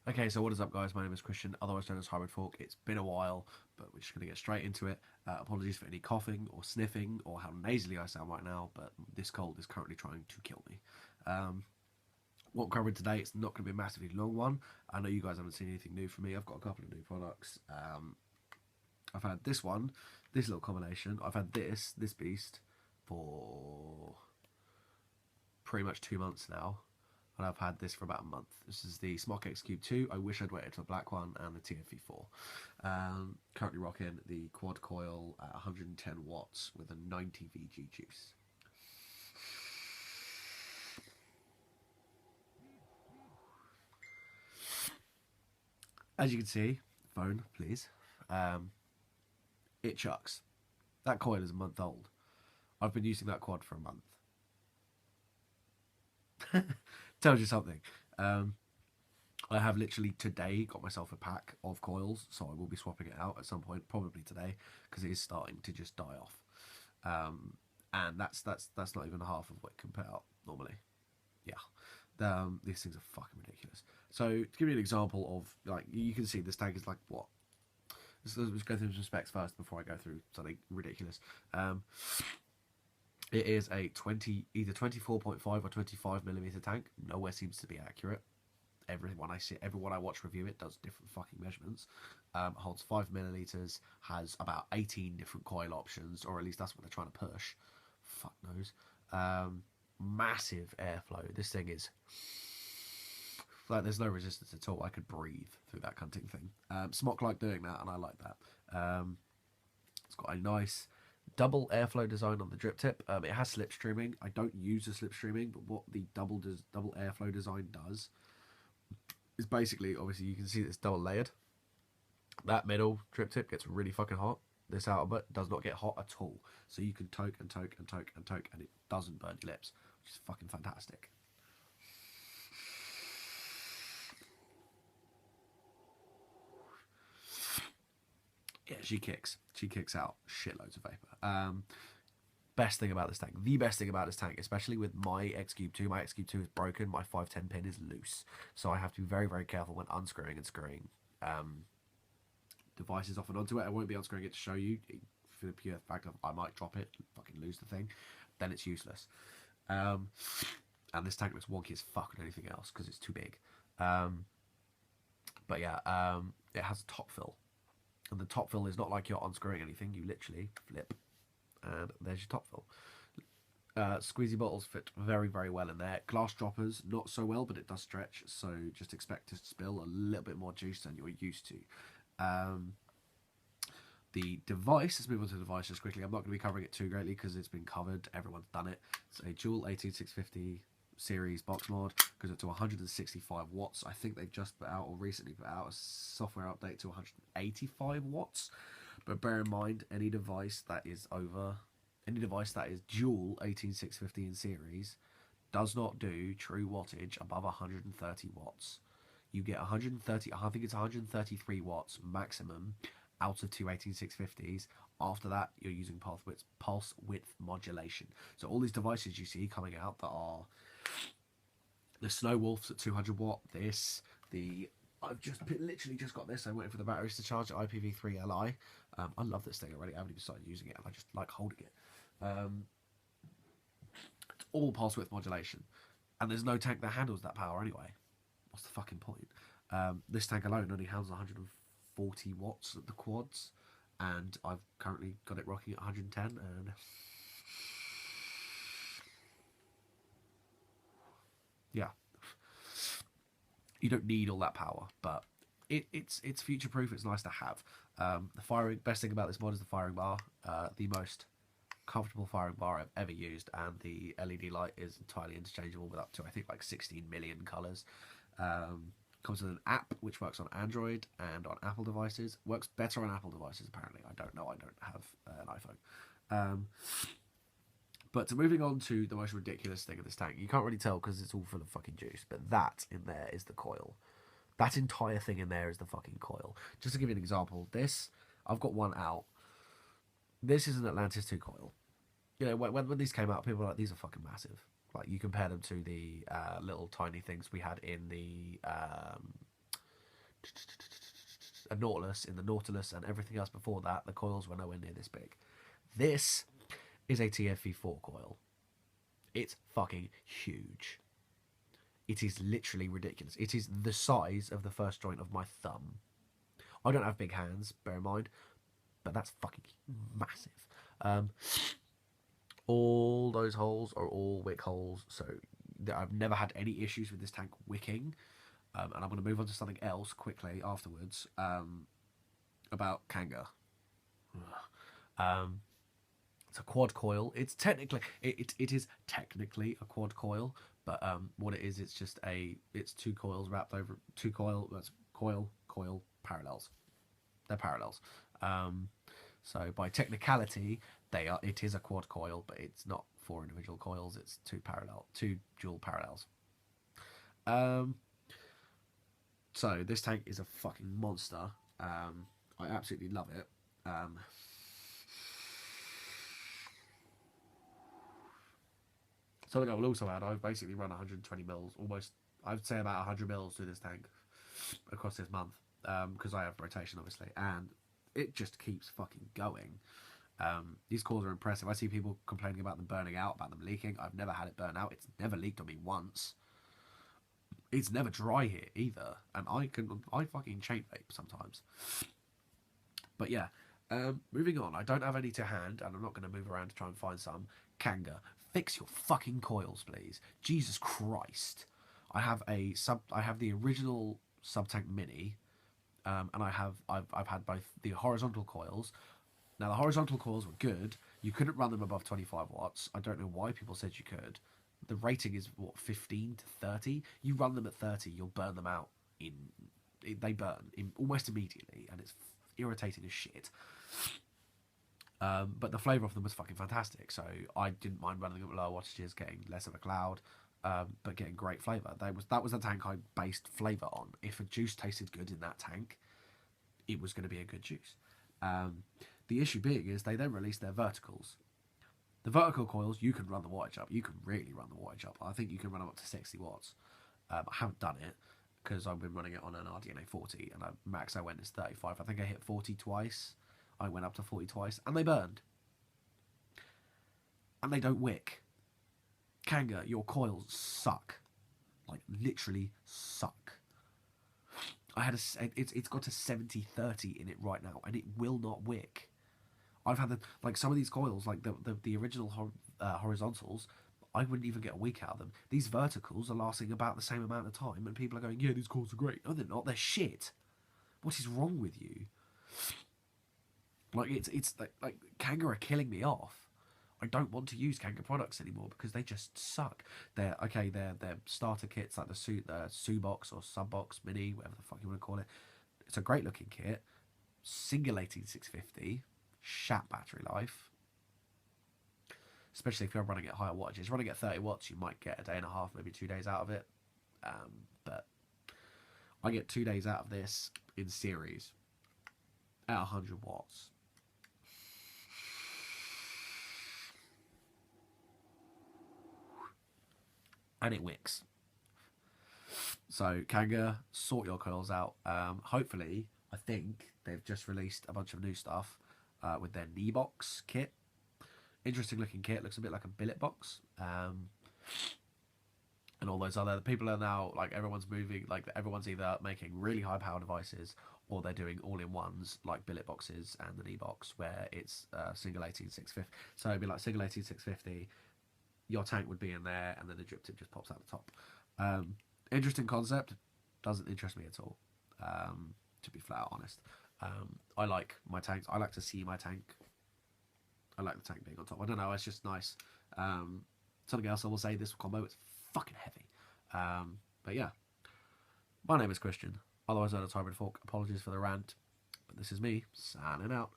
Okay, so what is up, guys? My name is Christian, otherwise known as Hybrid Fork. It's been a while, but we're just going to get straight into it. Apologies for any coughing or sniffing or how nasally I sound right now, but this cold is currently trying to kill me. Um, what I'm covering today, it's not going to be a massively long one. I know you guys haven't seen anything new from me. I've got a couple of new products. I've had this one, this little combination. I've had this beast, for pretty much 2 months now. And I've had this for about a month. This is the Smok XCube 2. I wish I'd waited for the black one, and the TFV4. Currently rocking the quad coil at 110 watts with a 90 VG juice. As you can see, phone please, it chucks. That coil is a month old. I've been using that quad for a month. Tells you something. Um, I have literally today got myself a pack of coils, so I will be swapping it out at some point, probably today, because it is starting to just die off. Um, and that's not even half of what it can put out normally. Yeah, these things are fucking ridiculous. So to give you an example of, like, you can see this tank is like what. Let's go through some specs first before I go through something ridiculous. It is a either 24.5 or 25 millimeter tank. Nowhere seems to be accurate. Everyone I watch review it does different fucking measurements. Holds 5 milliliters, has about 18 different coil options, or at least that's what they're trying to push. Fuck knows. Massive airflow. This thing is like there's no resistance at all. I could breathe through that cunting thing. Smok like doing that, and I like that. It's got a nice double airflow design on the drip tip. It has slipstreaming. I don't use the slipstreaming, but what the double airflow design does is basically, obviously, you can see that it's double layered. That middle drip tip gets really fucking hot. This outer bit does not get hot at all. So you can toke and toke and toke and toke, and it doesn't burn your lips, which is fucking fantastic. Yeah, she kicks. She kicks out shitloads of vapor. Best thing about this tank, the best thing about this tank, especially with my XCube 2, my XCube 2 is broken, my 510 pin is loose. So I have to be very, very careful when unscrewing and screwing devices off and onto it. I won't be unscrewing it to show you, for the pure fact of I might drop it, fucking lose the thing, then it's useless. And this tank looks wonky as fuck on anything else because it's too big. But yeah, it has a top fill. And the top fill is not like you're unscrewing anything, you literally flip, and there's your top fill. Squeezy bottles fit very, very well in there. Glass droppers, not so well, but it does stretch, so just expect to spill a little bit more juice than you're used to. The device, let's move on to the device just quickly. I'm not going to be covering it too greatly because it's been covered. Everyone's done it. It's a dual 18650 series box mod, goes up to 165 watts. I think they've just put out, or recently put out, a software update to 185 watts. But bear in mind, any device that is dual 18650 in series does not do true wattage above 130 watts. You get 130, I think it's 133 watts maximum out of two 18650s. After that, you're using pulse width modulation. So all these devices you see coming out that are the Snow Wolves at 200 watt, I've literally just got this. I'm waiting for the batteries to charge at IPv3 Li. I love this thing already. I haven't even started using it, and I just like holding it. It's all pulse width modulation, and there's no tank that handles that power anyway. What's the fucking point? This tank alone only handles 140 watts at the quads, and I've currently got it rocking at 110, and yeah, you don't need all that power, but it's future proof. It's nice to have. The best thing about this mod is the firing bar, the most comfortable firing bar I've ever used, and the LED light is entirely interchangeable with up to I think like 16 million colors. Comes with an app which works on Android and on Apple devices. Works better on Apple devices apparently. I don't know. I don't have an iPhone. But moving on to the most ridiculous thing of this tank, you can't really tell because it's all full of fucking juice, but that in there is the coil. That entire thing in there is the fucking coil. Just to give you an example, I've got one out. This is an Atlantis 2 coil. You know, when these came out, people were like, these are fucking massive. Like, you compare them to the little tiny things we had in the a Nautilus, in the Nautilus and everything else before that, the coils were nowhere near this big. This is a TFV4 coil. It's fucking huge. It is literally ridiculous. It is the size of the first joint of my thumb. I don't have big hands, bear in mind, but that's fucking massive. All those holes are all wick holes, so I've never had any issues with this tank wicking. And I'm going to move on to something else quickly afterwards, about Kanger. It's a quad coil. It's technically it is technically a quad coil, but what it is, it's two coils wrapped over two coil. That's coil parallels. They're parallels. So by technicality, it is a quad coil, but it's not 4 individual coils. It's two dual parallels. So this tank is a fucking monster. I absolutely love it. Something I will also add, I've basically run 120 mils, almost, I'd say about 100 mils through this tank across this month, because I have rotation, obviously, and it just keeps fucking going. These cores are impressive. I see people complaining about them burning out, about them leaking. I've never had it burn out. It's never leaked on me once. It's never dry here either, and I fucking chain vape sometimes. But yeah, moving on. I don't have any to hand, and I'm not going to move around to try and find some. Kanger, fix your fucking coils, please. Jesus Christ. I have the original Subtank Mini, and I've had both the horizontal coils. Now the horizontal coils were good. You couldn't run them above 25 watts. I don't know why people said you could. The rating is what, 15 to 30. You run them at 30, you'll burn them out they burn almost immediately, and it's irritating as shit. But the flavour of them was fucking fantastic, so I didn't mind running them at lower wattages, getting less of a cloud, but getting great flavour. That was the tank I based flavour on. If a juice tasted good in that tank, it was going to be a good juice. The issue being is they then released their verticals. The vertical coils, you can run the wattage up. You can really run the wattage up. I think you can run them up to 60 watts. I haven't done it because I've been running it on an RDNA 40, and max I went is 35. I think I hit 40 twice. I went up to 40 twice, and they burned. And they don't wick. Kanger, your coils suck. Like, literally suck. It's got a 70-30 in it right now, and it will not wick. I've had some of these coils, like the original horizontals, I wouldn't even get a week out of them. These verticals are lasting about the same amount of time, and people are going, yeah, these coils are great. No, they're not. They're shit. What is wrong with you? Like, it's like Kanger are killing me off. I don't want to use Kanger products anymore because they just suck. They're starter kits, like the Subox or Subbox Mini, whatever the fuck you want to call it. It's a great looking kit. Single 18650. Shat battery life, especially if you're running at higher wattages. Running at 30 watts, you might get a day and a half, maybe 2 days out of it, but I get 2 days out of this in series at 100 watts. And it wicks. So Kanger, sort your coils out. Hopefully, I think they've just released a bunch of new stuff with their knee box kit. Interesting looking kit, looks a bit like a billet box. And all those other people are now, like, everyone's moving, like, everyone's either making really high power devices or they're doing all-in-ones like billet boxes and the knee box, where it's single 18650. So it'd be like single 18650, your tank would be in there, and then the drip tip just pops out the top. Interesting concept, doesn't interest me at all, to be flat out honest. I like my tanks. I like to see my tank. I like the tank being on top. I don't know, it's just nice. Something else I will say, this combo, it's fucking heavy. But yeah, my name is Christian, otherwise known as Hybrid Fork. Apologies for the rant, but this is me signing out.